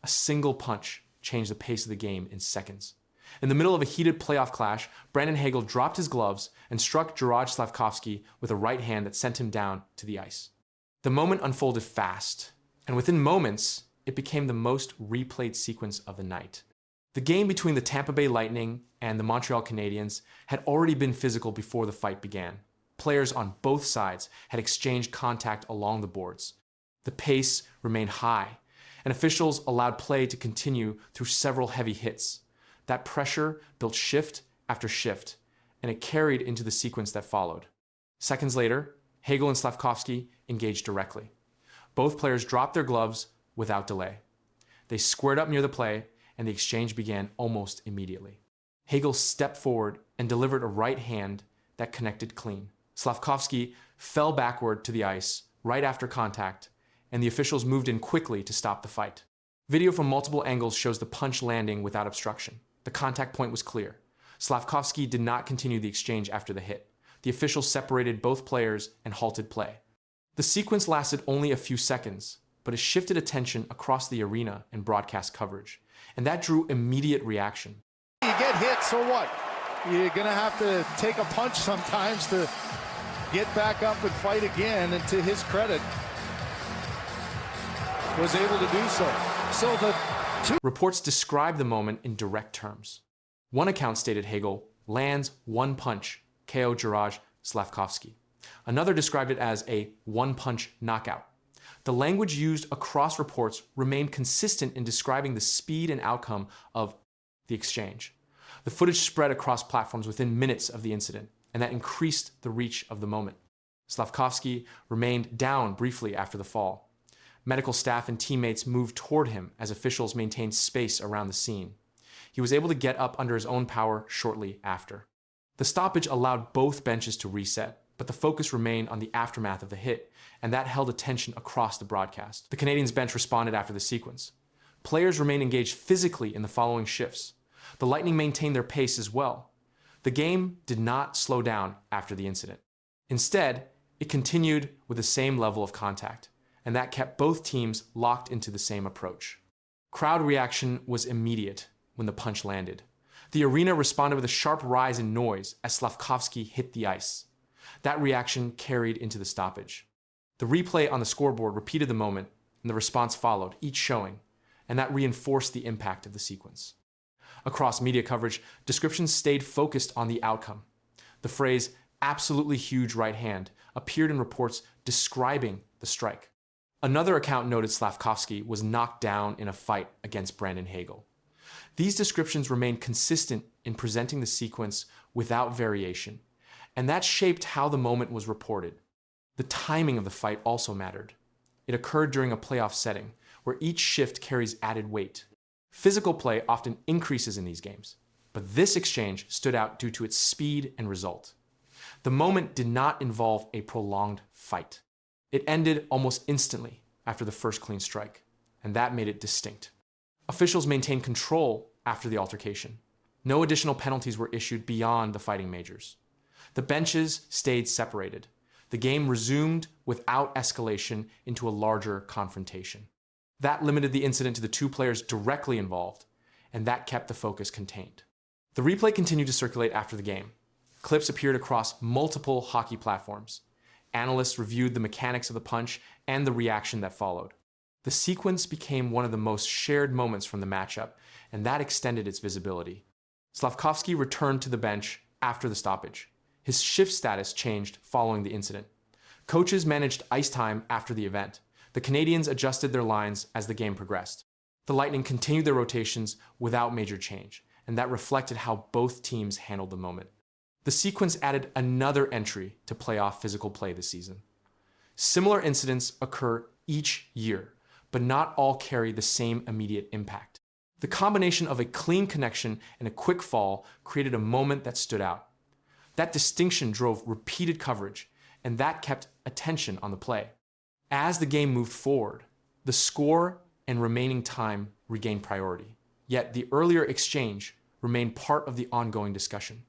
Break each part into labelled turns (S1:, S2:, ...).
S1: single punch changed the pace of the game in seconds. In the middle of a heated playoff clash, Brandon Hagel dropped his gloves and struck Juraj Slafkovský with a right hand that sent him down to the ice. The moment unfolded fast, and within moments, it became the most replayed sequence of the night. The game between the Tampa Bay Lightning and the Montreal Canadiens had already been physical before the fight began. Players on both sides had exchanged contact along the boards. The pace remained high, and officials allowed play to continue through several heavy hits. That pressure built shift after shift, and it carried into the sequence that followed. Seconds later, Hagel and Slafkovsky engaged directly. Both players dropped their gloves without delay. They squared up near the play, and the exchange began almost immediately. Hagel stepped forward and delivered a right hand that connected clean. Slafkovsky fell backward to the ice right after contact, and the officials moved in quickly to stop the fight. Video from multiple angles shows the punch landing without obstruction. The contact point was clear. Slafkovsky did not continue the exchange after the hit. The officials separated both players and halted play. The sequence lasted only a few seconds, but it shifted attention across the arena and broadcast coverage, and that drew immediate reaction.
S2: You get hit, so what? You're gonna have to take a punch sometimes to get back up and fight again, and to his credit, was able to do so.
S1: Reports describe the moment in direct terms. One account stated Hagel lands one punch, KO Juraj Slafkovský. Another described it as a one-punch knockout. The language used across reports remained consistent in describing the speed and outcome of the exchange. The footage spread across platforms within minutes of the incident, and that increased the reach of the moment. Slafkovsky remained down briefly after the fall. Medical staff and teammates moved toward him as officials maintained space around the scene. He was able to get up under his own power shortly after. The stoppage allowed both benches to reset, but the focus remained on the aftermath of the hit, and that held attention across the broadcast. The Canadiens bench responded after the sequence. Players remained engaged physically in the following shifts. The Lightning maintained their pace as well. The game did not slow down after the incident. Instead, it continued with the same level of contact, and that kept both teams locked into the same approach. Crowd reaction was immediate when the punch landed. The arena responded with a sharp rise in noise as Slafkovsky hit the ice. That reaction carried into the stoppage. The replay on the scoreboard repeated the moment, and the response followed, each showing, and that reinforced the impact of the sequence. Across media coverage, descriptions stayed focused on the outcome. The phrase, "absolutely huge right hand," appeared in reports describing the strike. Another account noted Slafkovsky was knocked down in a fight against Brandon Hagel. These descriptions remained consistent in presenting the sequence without variation, and that shaped how the moment was reported. The timing of the fight also mattered. It occurred during a playoff setting, where each shift carries added weight. Physical play often increases in these games, but this exchange stood out due to its speed and result. The moment did not involve a prolonged fight. It ended almost instantly after the first clean strike, and that made it distinct. Officials maintained control after the altercation. No additional penalties were issued beyond the fighting majors. The benches stayed separated. The game resumed without escalation into a larger confrontation. That limited the incident to the two players directly involved, and that kept the focus contained. The replay continued to circulate after the game. Clips appeared across multiple hockey platforms. Analysts reviewed the mechanics of the punch and the reaction that followed. The sequence became one of the most shared moments from the matchup, and that extended its visibility. Slafkovsky returned to the bench after the stoppage. His shift status changed following the incident. Coaches managed ice time after the event. The Canadiens adjusted their lines as the game progressed. The Lightning continued their rotations without major change, and that reflected how both teams handled the moment. The sequence added another entry to playoff physical play this season. Similar incidents occur each year, but not all carry the same immediate impact. The combination of a clean connection and a quick fall created a moment that stood out. That distinction drove repeated coverage, and that kept attention on the play. As the game moved forward, the score and remaining time regained priority. Yet the earlier exchange remained part of the ongoing discussion.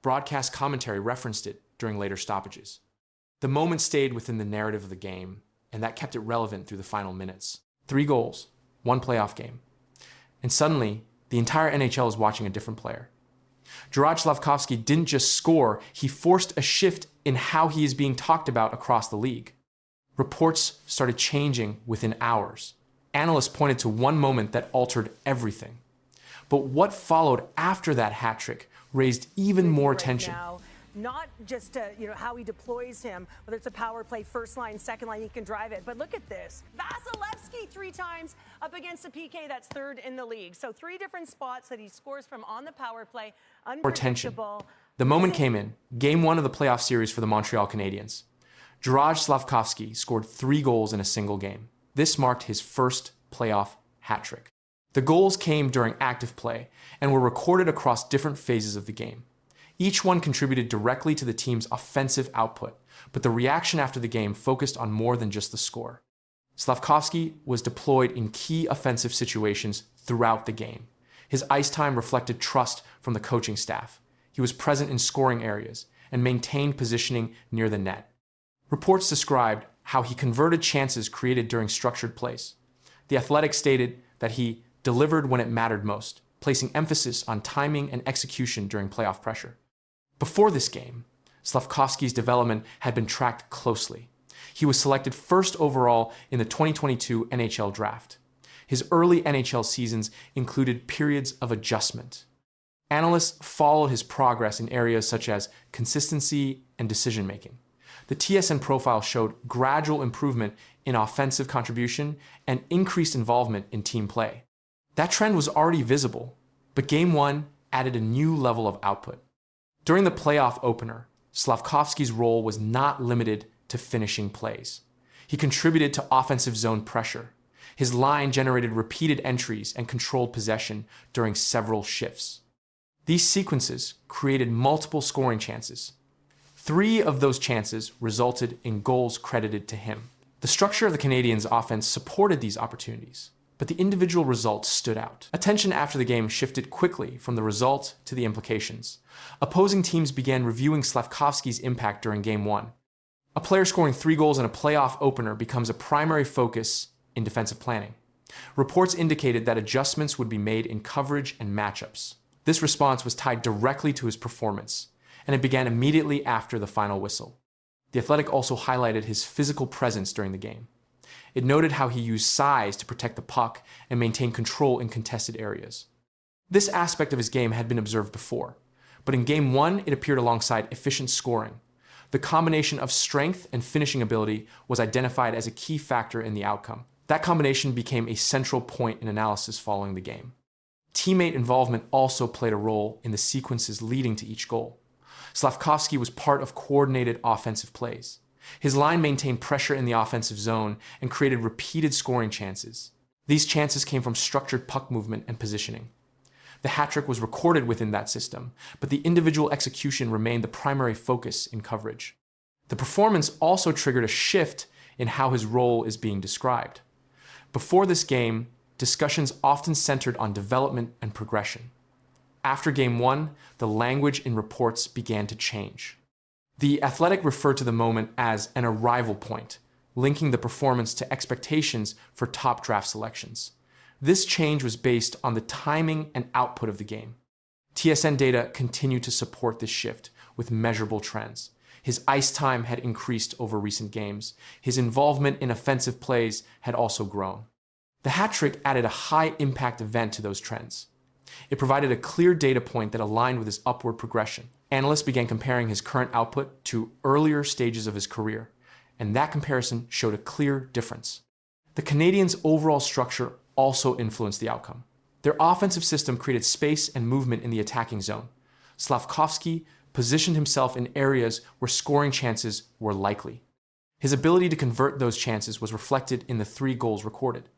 S1: Broadcast commentary referenced it during later stoppages. The moment stayed within the narrative of the game, and that kept it relevant through the final minutes. 3 goals, 1 playoff game, And suddenly, the entire NHL is watching a different player. Juraj Slafkovsky didn't just score, he forced a shift in how he is being talked about across the league. Reports started changing within hours. Analysts pointed to one moment that altered everything. But what followed after that hat trick raised even more attention.
S3: Not just how he deploys him, whether it's a power play, first line, second line, he can drive it. But look at this. Vasilevsky 3 times up against a PK that's 3rd in the league. So 3 different spots that he scores from on the power play. Unpredictable.
S1: The moment came in, Game 1 of the playoff series for the Montreal Canadiens. Juraj Slafkovsky scored 3 goals in a single game. This marked his first playoff hat trick. The goals came during active play and were recorded across different phases of the game. Each one contributed directly to the team's offensive output, but the reaction after the game focused on more than just the score. Slafkovsky was deployed in key offensive situations throughout the game. His ice time reflected trust from the coaching staff. He was present in scoring areas and maintained positioning near the net. Reports described how he converted chances created during structured plays. The Athletic stated that he delivered when it mattered most, placing emphasis on timing and execution during playoff pressure. Before this game, Slafkovsky's development had been tracked closely. He was selected 1st overall in the 2022 NHL draft. His early NHL seasons included periods of adjustment. Analysts followed his progress in areas such as consistency and decision-making. The TSN profile showed gradual improvement in offensive contribution and increased involvement in team play. That trend was already visible, but Game 1 added a new level of output. During the playoff opener, Slafkovsky's role was not limited to finishing plays. He contributed to offensive zone pressure. His line generated repeated entries and controlled possession during several shifts. These sequences created multiple scoring chances. 3 of those chances resulted in goals credited to him. The structure of the Canadiens' offense supported these opportunities, but the individual results stood out. Attention after the game shifted quickly from the result to the implications. Opposing teams began reviewing Slafkovsky's impact during Game 1. A player scoring 3 goals in a playoff opener becomes a primary focus in defensive planning. Reports indicated that adjustments would be made in coverage and matchups. This response was tied directly to his performance, and it began immediately after the final whistle. The Athletic also highlighted his physical presence during the game. It noted how he used size to protect the puck and maintain control in contested areas. This aspect of his game had been observed before, but in Game 1 it appeared alongside efficient scoring. The combination of strength and finishing ability was identified as a key factor in the outcome. That combination became a central point in analysis following the game. Teammate involvement also played a role in the sequences leading to each goal. Slafkovsky was part of coordinated offensive plays. His line maintained pressure in the offensive zone and created repeated scoring chances. These chances came from structured puck movement and positioning. The hat trick was recorded within that system, but the individual execution remained the primary focus in coverage. The performance also triggered a shift in how his role is being described. Before this game, discussions often centered on development and progression. After Game 1, the language in reports began to change. The Athletic referred to the moment as an arrival point, linking the performance to expectations for top draft selections. This change was based on the timing and output of the game. TSN data continued to support this shift with measurable trends. His ice time had increased over recent games. His involvement in offensive plays had also grown. The hat trick added a high-impact event to those trends. It provided a clear data point that aligned with his upward progression. Analysts began comparing his current output to earlier stages of his career, and that comparison showed a clear difference. The Canadiens' overall structure also influenced the outcome. Their offensive system created space and movement in the attacking zone. Slafkovsky positioned himself in areas where scoring chances were likely. His ability to convert those chances was reflected in the 3 goals recorded.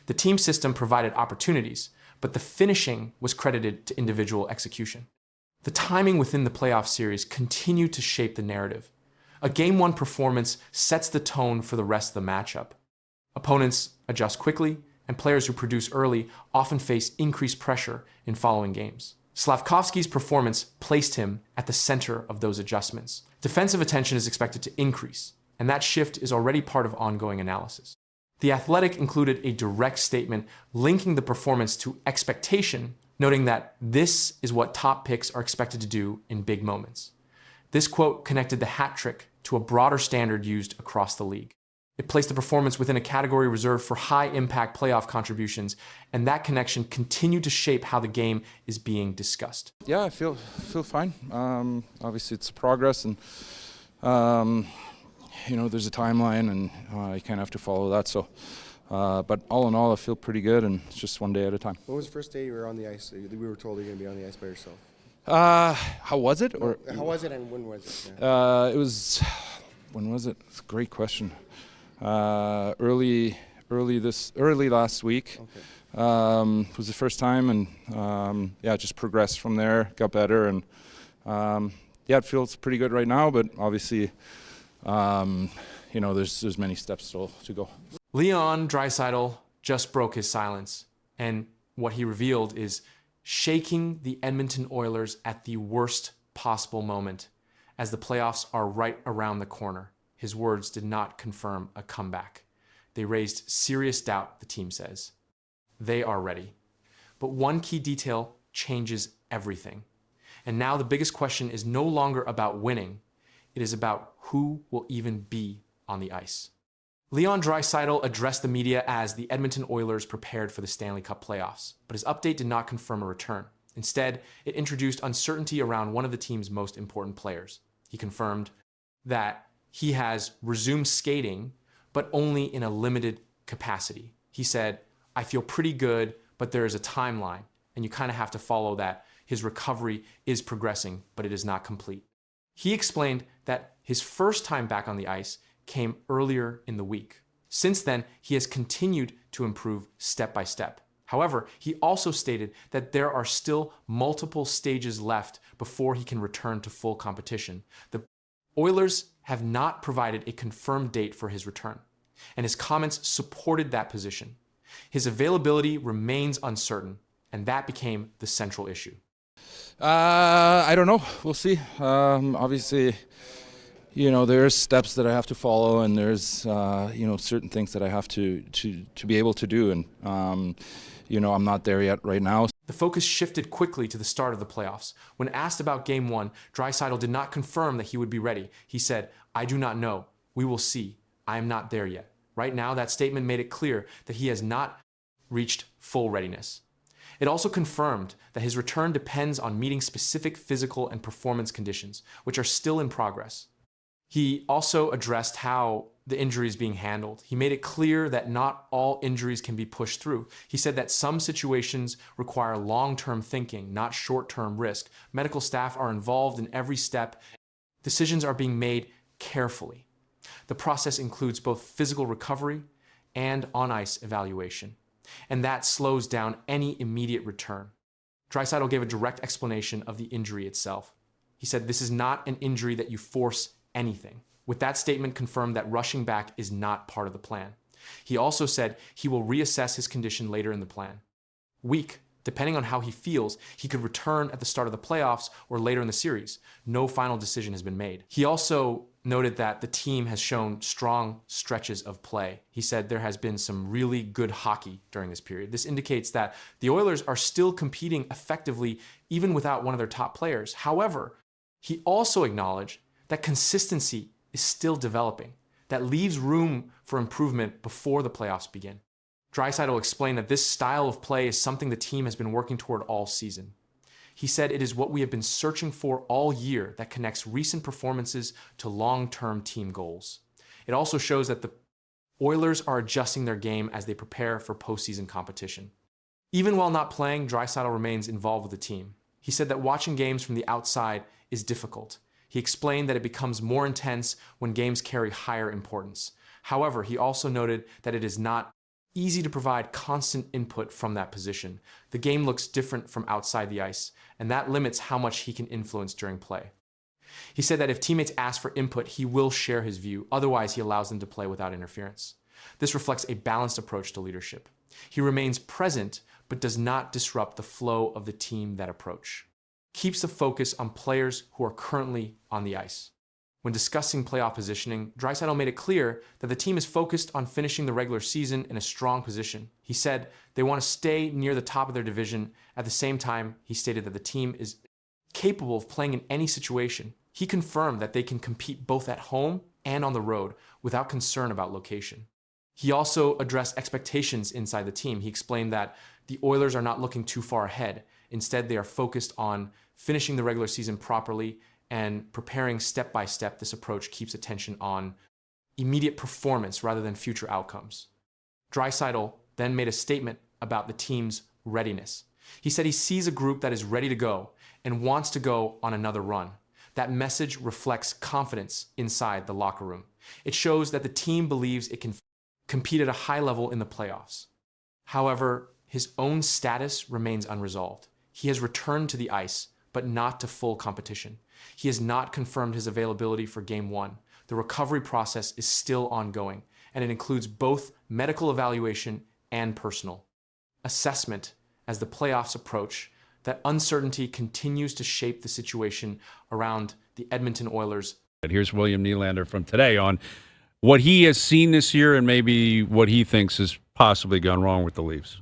S1: The team system provided opportunities, but the finishing was credited to individual execution. The timing within the playoff series continued to shape the narrative. A Game 1 performance sets the tone for the rest of the matchup. Opponents adjust quickly, and players who produce early often face increased pressure in following games. Slafkovsky's performance placed him at the center of those adjustments. Defensive attention is expected to increase, and that shift is already part of ongoing analysis. The Athletic included a direct statement linking the performance to expectation, noting that this is what top picks are expected to do in big moments. This quote connected the hat trick to a broader standard used across the league. It placed the performance within a category reserved for high-impact playoff contributions, and that connection continued to shape how the game is being discussed.
S4: Yeah, I feel fine. Obviously, it's progress, and there's a timeline, and you kind of have to follow that. So, but all in all, I feel pretty good, and it's just one day at a time.
S5: When was the first day you were on the ice? We were told you were going to be on the ice by yourself.
S4: How was it? Or
S5: how was it, and when was it? Yeah.
S4: It was. When was it? It's a great question. Early last week.
S5: Okay.
S4: It was the first time, and just progressed from there, got better, and it feels pretty good right now. But obviously, there's many steps still to go.
S1: Leon Draisaitl just broke his silence, and what he revealed is shaking the Edmonton Oilers at the worst possible moment, as the playoffs are right around the corner. His words did not confirm a comeback. They raised serious doubt, the team says. They are ready. But one key detail changes everything. And now the biggest question is no longer about winning. It is about who will even be on the ice. Leon Draisaitl addressed the media as the Edmonton Oilers prepared for the Stanley Cup playoffs, but his update did not confirm a return. Instead, it introduced uncertainty around one of the team's most important players. He confirmed that he has resumed skating, but only in a limited capacity. He said, I feel pretty good, but there is a timeline, and you kind of have to follow that. His recovery is progressing, but it is not complete. He explained that his first time back on the ice came earlier in the week. Since then, he has continued to improve step by step. However, he also stated that there are still multiple stages left before he can return to full competition. The Oilers have not provided a confirmed date for his return, and his comments supported that position. His availability remains uncertain, and that became the central issue.
S4: I don't know. We'll see. Obviously, there's steps that I have to follow, and there's certain things that I have to be able to do, and I'm not there yet right now.
S1: The focus shifted quickly to the start of the playoffs. When asked about Game 1, Draisaitl did not confirm that he would be ready. He said, I do not know. We will see. I am not there yet. Right now, that statement made it clear that he has not reached full readiness. It also confirmed that his return depends on meeting specific physical and performance conditions, which are still in progress. He also addressed how the injury is being handled. He made it clear that not all injuries can be pushed through. He said that some situations require long-term thinking, not short-term risk. Medical staff are involved in every step. Decisions are being made carefully. The process includes both physical recovery and on-ice evaluation, and that slows down any immediate return. Draisaitl gave a direct explanation of the injury itself. He said, this is not an injury that you force anything. With that statement confirmed that rushing back is not part of the plan. He also said he will reassess his condition later in the plan. Weak, depending on how he feels, he could return at the start of the playoffs or later in the series. No final decision has been made. He also noted that the team has shown strong stretches of play. He said there has been some really good hockey during this period. This indicates that the Oilers are still competing effectively even without one of their top players. However, he also acknowledged that consistency is still developing. That leaves room for improvement before the playoffs begin. Draisaitl explained that this style of play is something the team has been working toward all season. He said it is what we have been searching for all year that connects recent performances to long-term team goals. It also shows that the Oilers are adjusting their game as they prepare for postseason competition. Even while not playing, Draisaitl remains involved with the team. He said that watching games from the outside is difficult. He explained that it becomes more intense when games carry higher importance. However, he also noted that it is not easy to provide constant input from that position. The game looks different from outside the ice, and that limits how much he can influence during play. He said that if teammates ask for input, he will share his view. Otherwise, he allows them to play without interference. This reflects a balanced approach to leadership. He remains present, but does not disrupt the flow of the team that approach. Keeps the focus on players who are currently on the ice. When discussing playoff positioning, Draisaitl made it clear that the team is focused on finishing the regular season in a strong position. He said they want to stay near the top of their division. At the same time, he stated that the team is capable of playing in any situation. He confirmed that they can compete both at home and on the road without concern about location. He also addressed expectations inside the team. He explained that the Oilers are not looking too far ahead. Instead, they are focused on finishing the regular season properly and preparing step by step. This approach keeps attention on immediate performance rather than future outcomes. Draisaitl then made a statement about the team's readiness. He said he sees a group that is ready to go and wants to go on another run. That message reflects confidence inside the locker room. It shows that the team believes it can compete at a high level in the playoffs. However, his own status remains unresolved. He has returned to the ice, but not to full competition. He has not confirmed his availability for Game 1. The recovery process is still ongoing, and it includes both medical evaluation and personal assessment as the playoffs approach. That uncertainty continues to shape the situation around the Edmonton Oilers.
S6: Here's William Nylander from today on what he has seen this year and maybe what he thinks has possibly gone wrong with the Leafs.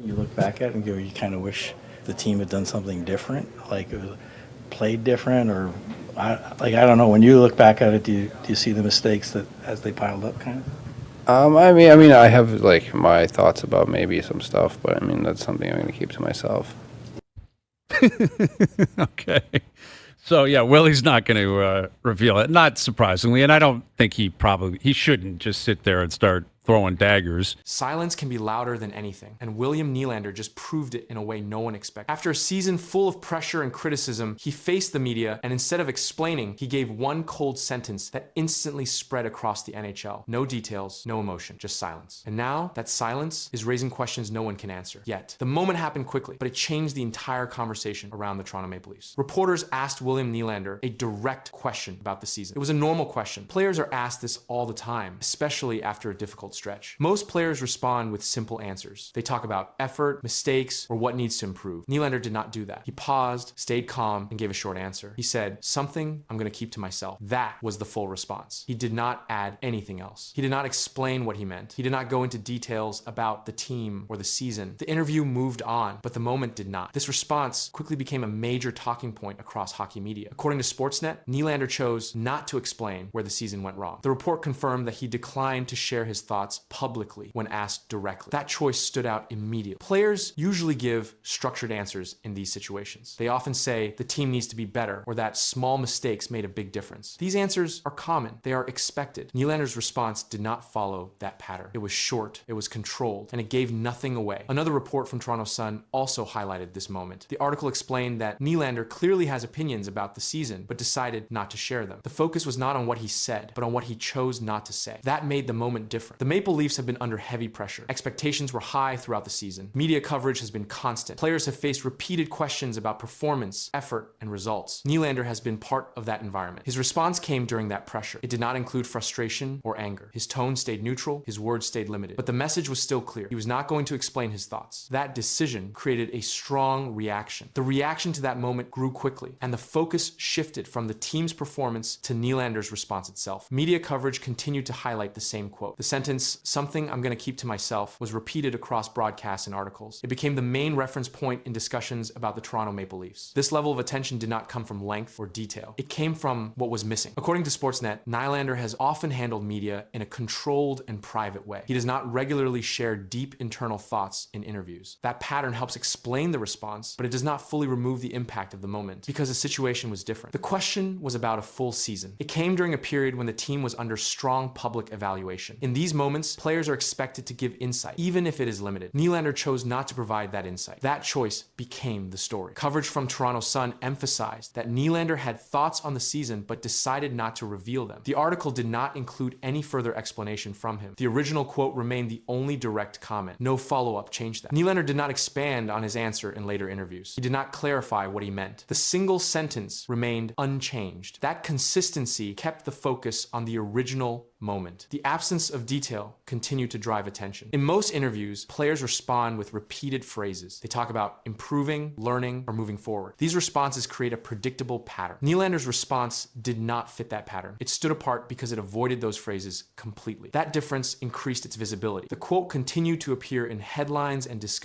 S7: You look back at it and go, you kind of wish the team had done something different, like played different, or I don't know. When you look back at it, do you see the mistakes that as they piled up, kind of?
S8: I mean, I have like my thoughts about maybe some stuff, but I mean that's something I'm going to keep to myself.
S6: Okay. So yeah, Willie's not going to reveal it, not surprisingly, and I don't think he shouldn't just sit there and start throwing daggers.
S1: Silence can be louder than anything, and William Nylander just proved it in a way no one expected. After a season full of pressure and criticism, he faced the media, and instead of explaining, he gave one cold sentence that instantly spread across the NHL. No details, no emotion, just silence. And now, that silence is raising questions no one can answer. Yet, the moment happened quickly, but it changed the entire conversation around the Toronto Maple Leafs. Reporters asked William Nylander a direct question about the season. It was a normal question. Players are asked this all the time, especially after a difficult stretch. Most players respond with simple answers. They talk about effort, mistakes, or what needs to improve. Nylander did not do that. He paused, stayed calm, and gave a short answer. He said, "Something I'm going to keep to myself." That was the full response. He did not add anything else. He did not explain what he meant. He did not go into details about the team or the season. The interview moved on, but the moment did not. This response quickly became a major talking point across hockey media. According to Sportsnet, Nylander chose not to explain where the season went wrong. The report confirmed that he declined to share his thoughts publicly when asked directly. That choice stood out immediately. Players usually give structured answers in these situations. They often say the team needs to be better or that small mistakes made a big difference. These answers are common. They are expected. Nylander's response did not follow that pattern. It was short, it was controlled, and it gave nothing away. Another report from Toronto Sun also highlighted this moment. The article explained that Nylander clearly has opinions about the season, but decided not to share them. The focus was not on what he said, but on what he chose not to say. That made the moment different. The Maple Leafs have been under heavy pressure. Expectations were high throughout the season. Media coverage has been constant. Players have faced repeated questions about performance, effort, and results. Nylander has been part of that environment. His response came during that pressure. It did not include frustration or anger. His tone stayed neutral, his words stayed limited. But the message was still clear. He was not going to explain his thoughts. That decision created a strong reaction. The reaction to that moment grew quickly, and the focus shifted from the team's performance to Nylander's response itself. Media coverage continued to highlight the same quote. The sentence, "Something I'm going to keep to myself," was repeated across broadcasts and articles. It became the main reference point in discussions about the Toronto Maple Leafs. This level of attention did not come from length or detail. It came from what was missing. According to Sportsnet, Nylander has often handled media in a controlled and private way. He does not regularly share deep internal thoughts in interviews. That pattern helps explain the response, but it does not fully remove the impact of the moment because the situation was different. The question was about a full season. It came during a period when the team was under strong public evaluation. In these moments, players are expected to give insight, even if it is limited. Nylander chose not to provide that insight. That choice became the story. Coverage from Toronto Sun emphasized that Nylander had thoughts on the season but decided not to reveal them. The article did not include any further explanation from him. The original quote remained the only direct comment. No follow-up changed that. Nylander did not expand on his answer in later interviews. He did not clarify what he meant. The single sentence remained unchanged. That consistency kept the focus on the original moment. The absence of details detail continue to drive attention. In most interviews, players respond with repeated phrases. They talk about improving, learning, or moving forward. These responses create a predictable pattern. Nylander's response did not fit that pattern. It stood apart because it avoided those phrases completely. That difference increased its visibility. The quote continued to appear in headlines and discussions.